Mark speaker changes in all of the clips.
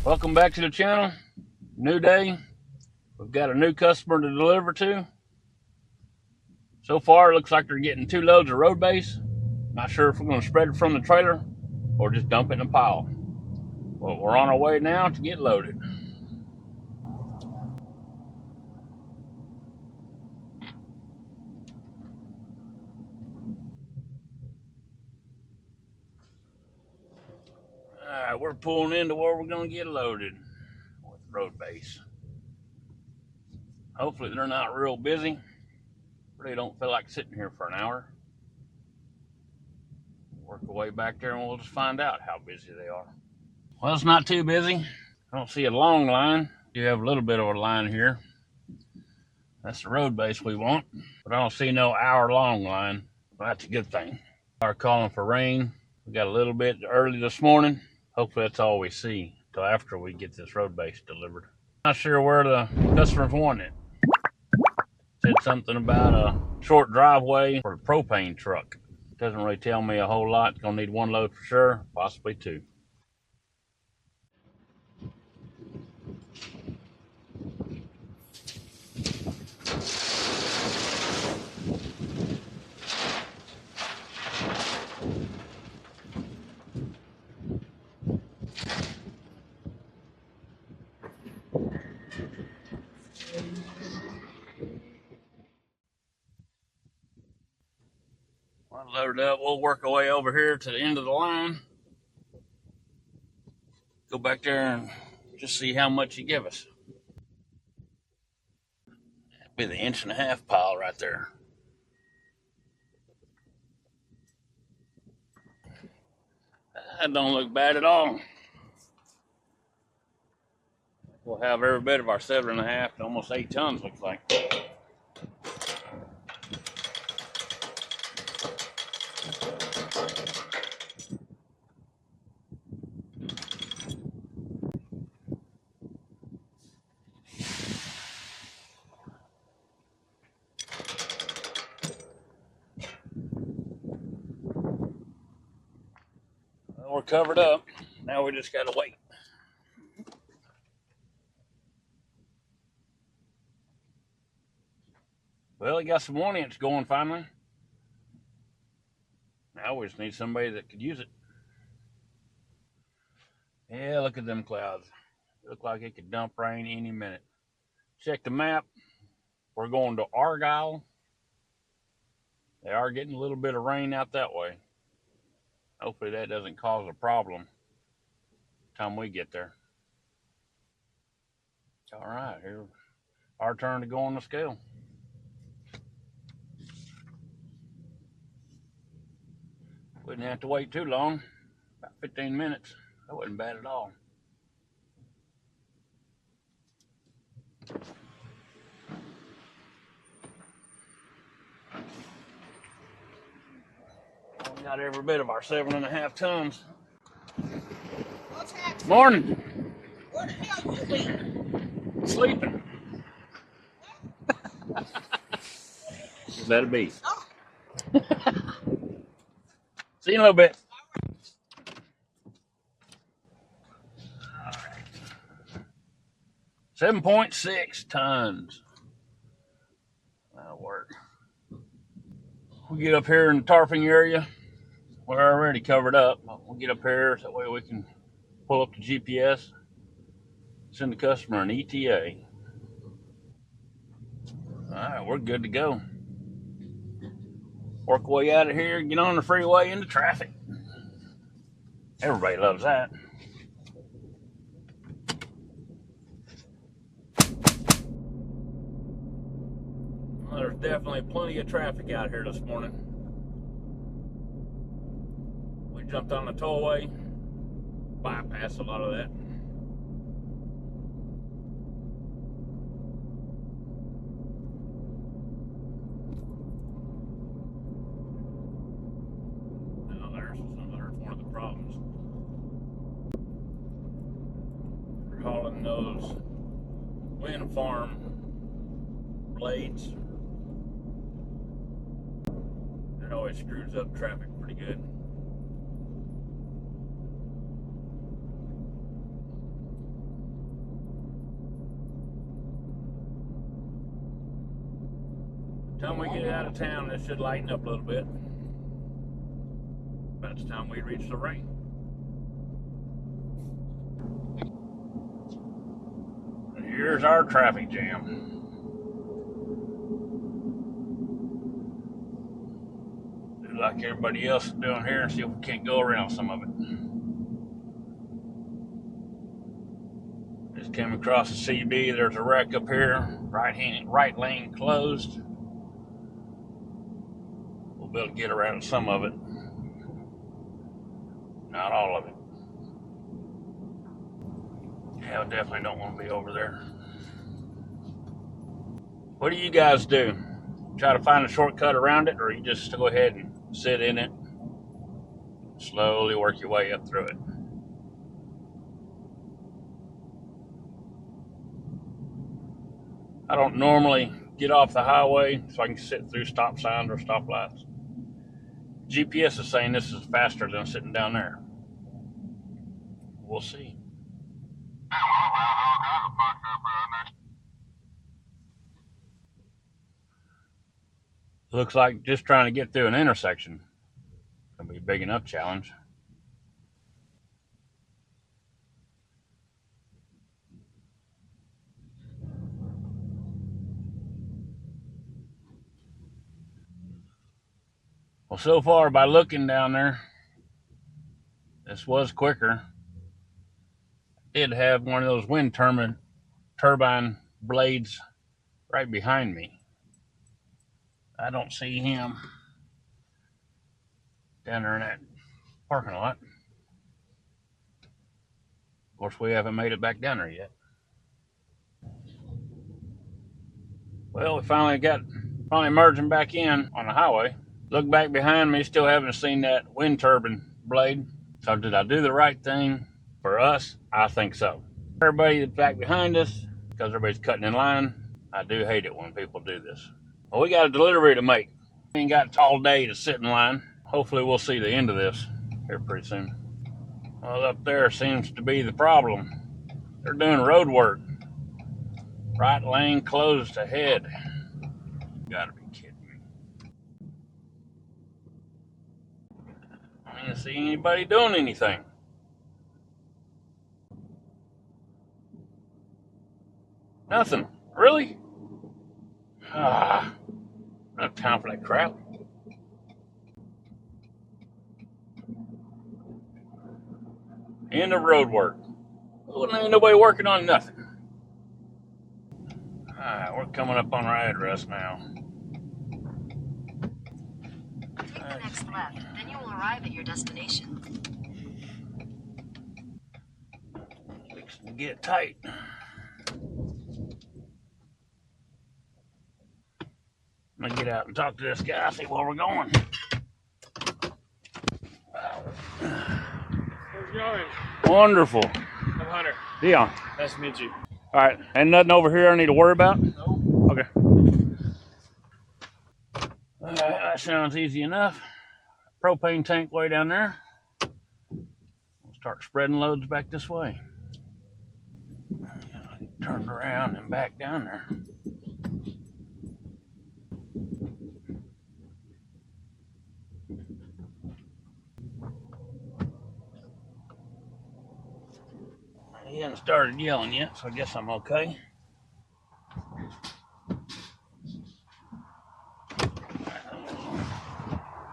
Speaker 1: Welcome back to the channel. New day. We've got a new customer to deliver to. So far, it looks like they're getting 2 loads of road base. Not sure if we're going to spread it from the trailer or just dump it in a pile. Well, we're on our way now to get loaded. Alright, we're pulling into where we're going to get loaded with road base. Hopefully they're not real busy. Really don't feel like sitting here for an hour. Work our way back there and we'll just find out how busy they are. Well, it's not too busy. I don't see a long line. You have a little bit of a line here. That's the road base we want, but I don't see no hour-long line. Well, that's a good thing. Are calling for rain. We got a little bit early this morning. Hopefully that's all we see until after we get this road base delivered. Not sure where the customers want it. Said something about a short driveway for the propane truck. Doesn't really tell me a whole lot. It's gonna need 1 load for sure, possibly 2. Well, loaded up. We'll work our way over here to the end of the line. Go back there and just see how much you give us. That'd be the 1.5-inch pile right there. That don't look bad at all. We'll have every bit of our 7.5 to almost 8 tons, looks like. Well, we're covered up. Now we just gotta wait. Well, he got some 1-inch going finally. Now we just need somebody that could use it. Yeah, look at them clouds. Look like it could dump rain any minute. Check the map. We're going to Argyle. They are getting a little bit of rain out that way. Hopefully that doesn't cause a problem by the time we get there. All right, here, our turn to go on the scale. We didn't have to wait too long, about 15 minutes. That wasn't bad at all. We got every bit of our 7.5 tons.
Speaker 2: What's happening?
Speaker 1: Morning.
Speaker 2: Where the hell you sleeping?
Speaker 1: Sleeping. Just let it be.
Speaker 2: Oh.
Speaker 1: See you in a little bit. 7.6 tons. That'll work. We get up here in the tarping area. We're already covered up. We'll get up here so that way we can pull up the GPS, send the customer an ETA. All right, we're good to go. Work our way out of here, get on the freeway into traffic. Everybody loves that. Well, there's definitely plenty of traffic out here this morning. We jumped on the tollway, bypassed a lot of that. There's one of the problems. We're hauling those wind farm blades. It always screws up traffic pretty good. Time we get out of town, this should lighten up a little bit. About the time we reach the rain. Here's our traffic jam. Do like everybody else is doing here and see if we can't go around some of it. Just came across the CB. There's a wreck up here. Right lane closed. We'll be able to get around some of it. Not all of it. Yeah, I definitely don't want to be over there. What do you guys do? Try to find a shortcut around it, or you just go ahead and sit in it, slowly work your way up through it? I don't normally get off the highway so I can sit through stop signs or stoplights. GPS is saying this is faster than sitting down there. We'll see. Looks like just trying to get through an intersection gonna be a big enough challenge. Well, so far by looking down there, this was quicker. Did have one of those wind turbine blades right behind me. I don't see him down there in that parking lot. Of course, we haven't made it back down there yet. Well, we finally merging back in on the highway. Look back behind me, still haven't seen that wind turbine blade. So did I do the right thing? For us, I think so. Everybody that's back behind us, because everybody's cutting in line, I do hate it when people do this. Well, we got a delivery to make. We ain't got all day to sit in line. Hopefully we'll see the end of this here pretty soon. Well, up there seems to be the problem. They're doing road work. Right lane closed ahead. You gotta be kidding me. I didn't see anybody doing anything. Nothing. Really? Not time for that crap. End of road work. Well, ain't nobody working on nothing. Alright, we're coming up on our address now.
Speaker 3: Take the next left, then you will arrive at your destination.
Speaker 1: Fixing to get tight. I'm gonna get out and talk to this guy, see where we're going.
Speaker 4: How's it going?
Speaker 1: Wonderful.
Speaker 4: I'm Hunter.
Speaker 1: Dion.
Speaker 4: Nice to meet you.
Speaker 1: All right, ain't nothing over here I need to worry about?
Speaker 4: No.
Speaker 1: Okay. All right, that sounds easy enough. Propane tank way down there. We'll start spreading loads back this way. Turn around and back down there. He hasn't started yelling yet, so I guess I'm okay.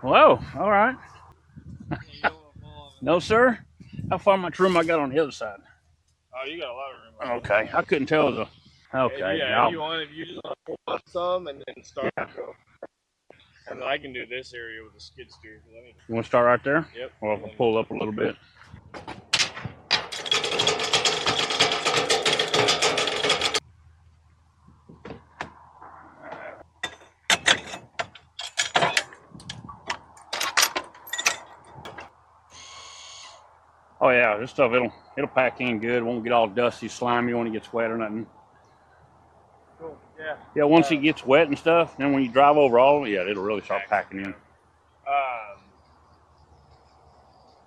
Speaker 1: Whoa, all right. No, sir. How far much room I got on the other side?
Speaker 4: Oh, you got a lot of room.
Speaker 1: Okay, I couldn't tell the. Okay,
Speaker 4: Yeah, if you want, if you just pull up some and then start.
Speaker 1: Yeah.
Speaker 4: And then I can do this area with the skid steer.
Speaker 1: You want to start right there?
Speaker 4: Yep.
Speaker 1: Well, I'll pull up a little bit. Oh yeah, this stuff it'll pack in good. It won't get all dusty, slimy when it gets wet or nothing.
Speaker 4: Cool. Yeah.
Speaker 1: Yeah, once it gets wet and stuff, then when you drive over all, yeah, it'll really start packing in.
Speaker 4: I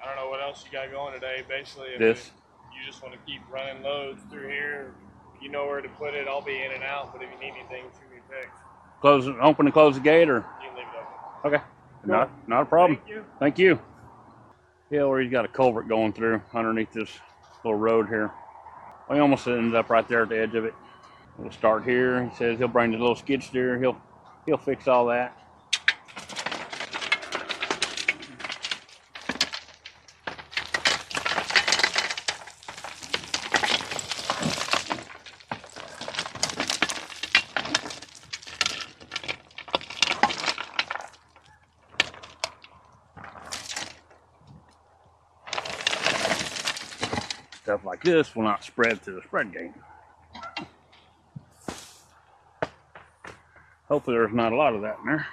Speaker 4: don't know what else you got going today. Basically, if
Speaker 1: This.
Speaker 4: you just want to keep running loads through here, you know where to put it. I'll be in and out, but if you need anything, shoot me a text.
Speaker 1: open and close the gate, or?
Speaker 4: You can leave it open.
Speaker 1: Okay. Not a problem.
Speaker 4: Thank you.
Speaker 1: Thank you. Yeah, where he's got a culvert going through underneath this little road here. We almost ended up right there at the edge of it. We'll start here. He says he'll bring the little skid steer. He'll fix all that. Stuff like this will not spread through the spread gate. Hopefully there's not a lot of that in there.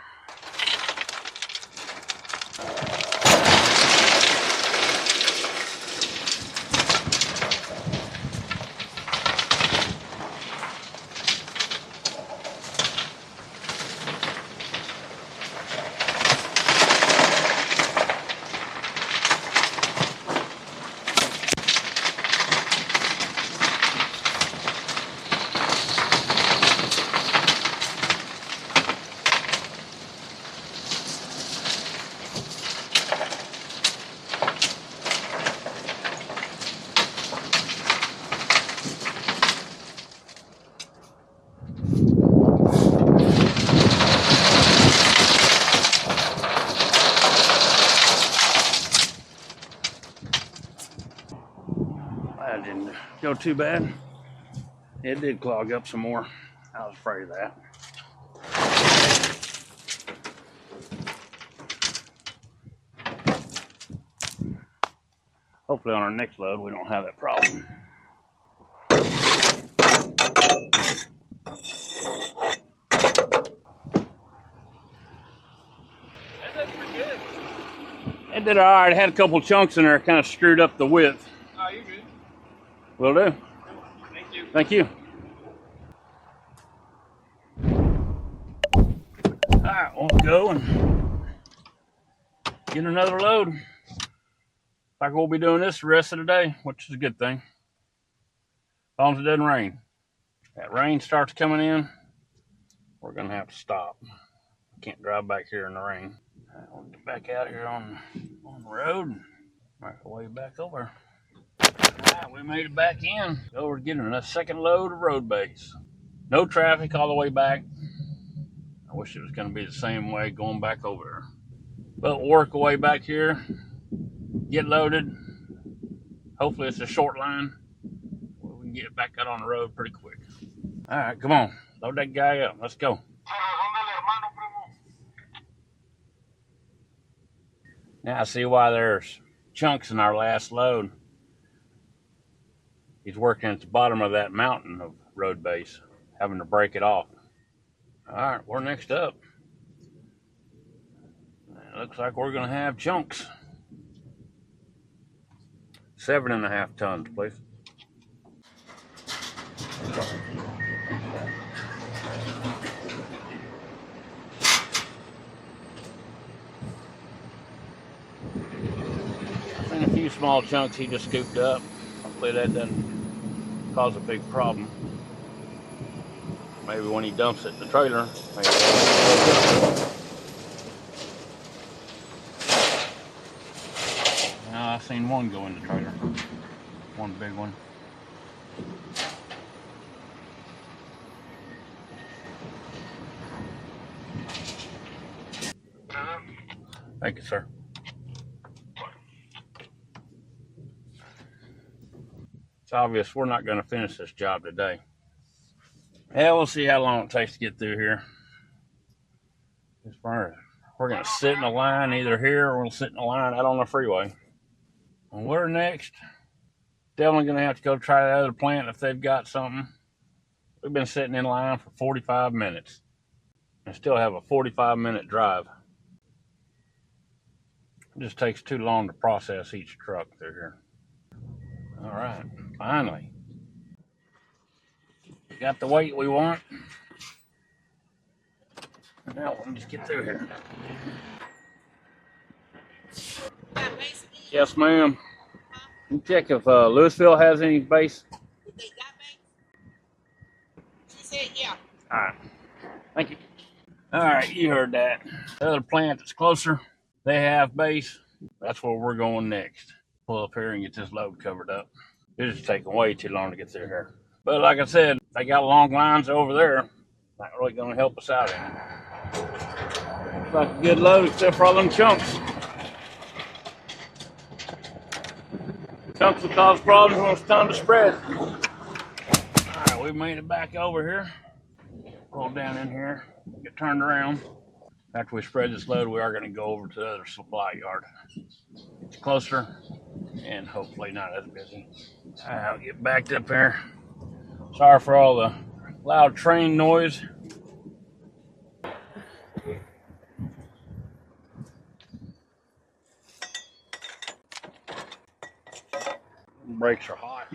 Speaker 1: That didn't go too bad. It did clog up some more. I was afraid of that. Hopefully on our next load we don't have that problem. It did all right. It had a couple chunks in there, kind of screwed up the width.
Speaker 4: Oh, you're good.
Speaker 1: Will do.
Speaker 4: Thank you.
Speaker 1: Thank you. All right, we'll go and get another load. Like we'll be doing this the rest of the day, which is a good thing. As long as it doesn't rain. That rain starts coming in, we're gonna have to stop. Can't drive back here in the rain. All right, we'll get back out here on the road and make our way back over. All right, we made it back in. Over to getting a second load of road base. No traffic all the way back. I wish it was going to be the same way going back over there. But we'll work our way back here, get loaded. Hopefully it's a short line. We can get back out on the road pretty quick. All right, come on. Load that guy up. Let's go. Now I see why there's chunks in our last load. He's working at the bottom of that mountain of road base, having to break it off. All right, we're next up. It looks like we're gonna have chunks. 7.5 tons, please. I've seen a few small chunks he just scooped up. Hopefully that doesn't cause a big problem. Maybe when he dumps it in the trailer, maybe now I've seen one go in the trailer. One big one. Thank you, sir. It's obvious we're not going to finish this job today. Yeah, we'll see how long it takes to get through here. We're going to sit in a line either here or we'll sit in a line out on the freeway. And we're next. Definitely going to have to go try the other plant if they've got something. We've been sitting in line for 45 minutes and still have a 45-minute drive. It just takes too long to process each truck through here. All right, finally. Got the weight we want. Now let me just get through here. Yes, ma'am. You check if Louisville has any base.
Speaker 2: They got base? She said yeah.
Speaker 1: All right. Thank you. All right, you heard that. The other plant that's closer, they have base. That's where we're going next. Pull up here and get this load covered up. It's just taking way too long to get through here. But like I said, they got long lines over there. Not really going to help us out any. Looks like a good load except for all them chunks. Chunks will cause problems when it's time to spread. All right, we made it back over here. Pull down in here, get turned around. After we spread this load, we are going to go over to the other supply yard. It's closer and hopefully not as busy. I'll get backed up here. Sorry for all the loud train noise. Brakes are hot.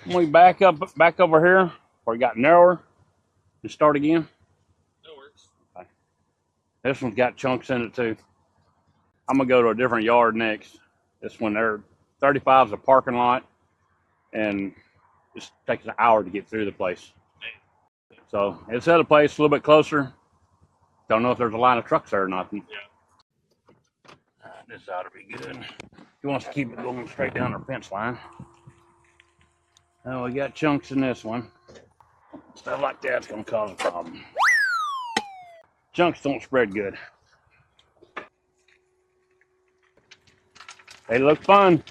Speaker 1: When we back over here, where it got narrower, and start again.
Speaker 4: That works.
Speaker 1: Okay. This one's got chunks in it too. I'm gonna go to a different yard next. This one there, 35 is a parking lot, and it takes an hour to get through the place. So it's at a place a little bit closer. Don't know if there's a line of trucks there or nothing.
Speaker 4: Yeah.
Speaker 1: This ought to be good. He wants to keep it going straight down our fence line. Oh, we got chunks in this one. Stuff like that's gonna cause a problem. Chunks don't spread good. They look fun.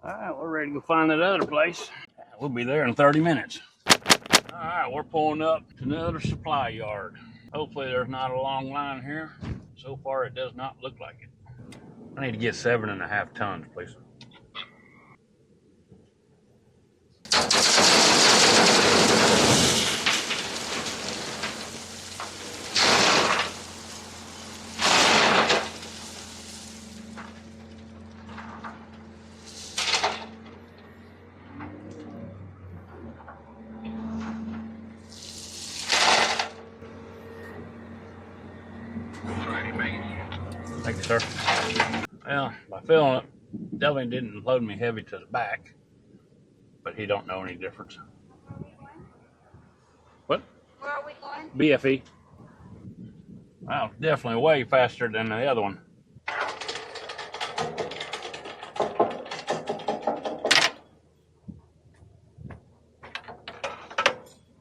Speaker 1: All right, we're ready to go find that other place. We'll be there in 30 minutes. All right, we're pulling up to another supply yard. Hopefully there's not a long line here. So far, it does not look like it. I need to get 7.5 tons, please. Thank you, sir. Well, by filling it, definitely didn't load me heavy to the back, but he don't know any difference. What?
Speaker 2: Where are we going?
Speaker 1: BFE. Wow, definitely way faster than the other one.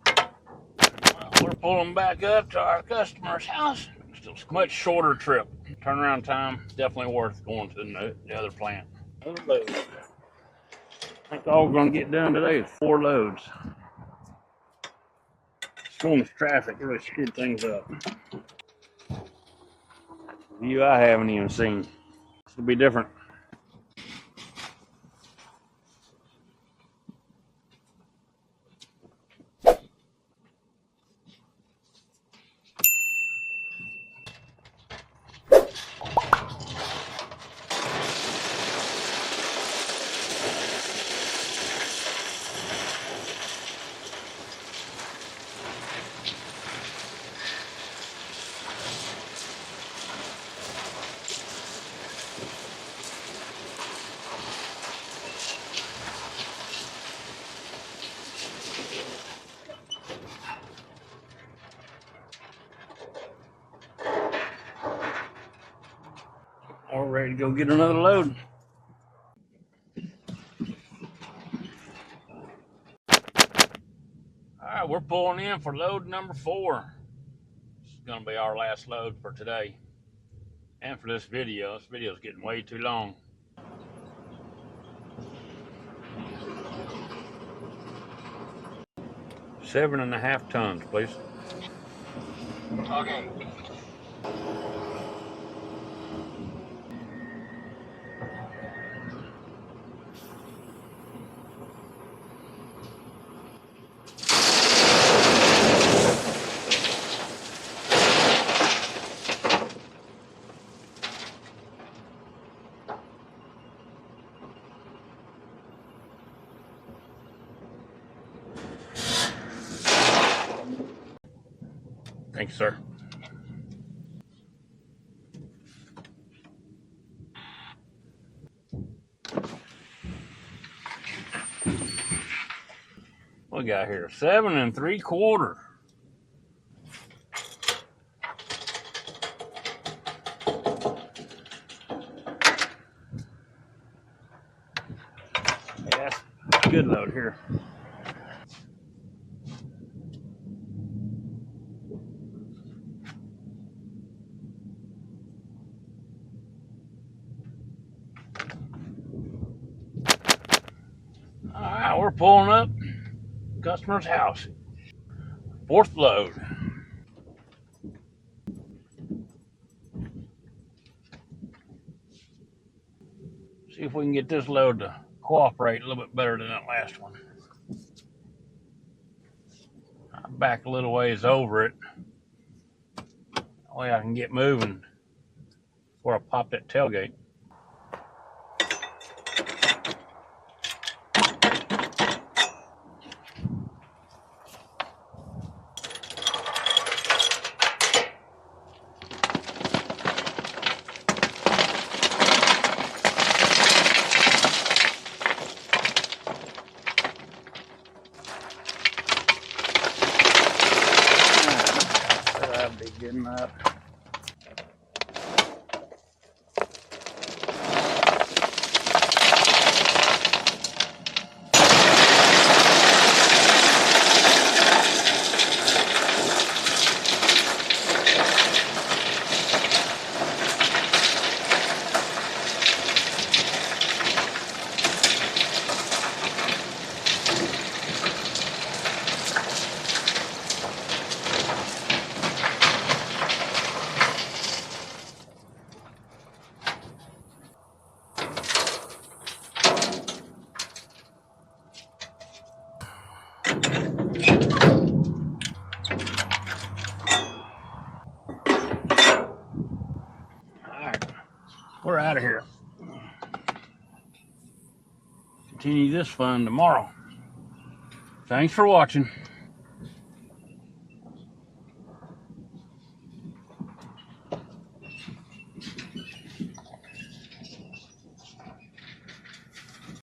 Speaker 1: Well, we're pulling back up to our customer's house. Still a much shorter trip. Turnaround time, definitely worth going to the other plant. Another load. I think all we're going to get done today is 4 loads. Storm's traffic really screwed things up. View I haven't even seen. This will be different. We're ready to go get another load. All right, we're pulling in for load number 4. This is going to be our last load for today and for this video. This video is getting way too long. Seven and a half tons, please.
Speaker 4: Okay.
Speaker 1: Thank you, sir. What we got here? 7 3/4. Yeah, that's a good load here. All right, we're pulling up customer's house. 4th load. See if we can get this load to cooperate a little bit better than that last one. I'll back a little ways over it. That way I can get moving before I pop that tailgate. That'll be good enough. We're out of here. Continue this fun tomorrow. Thanks for watching.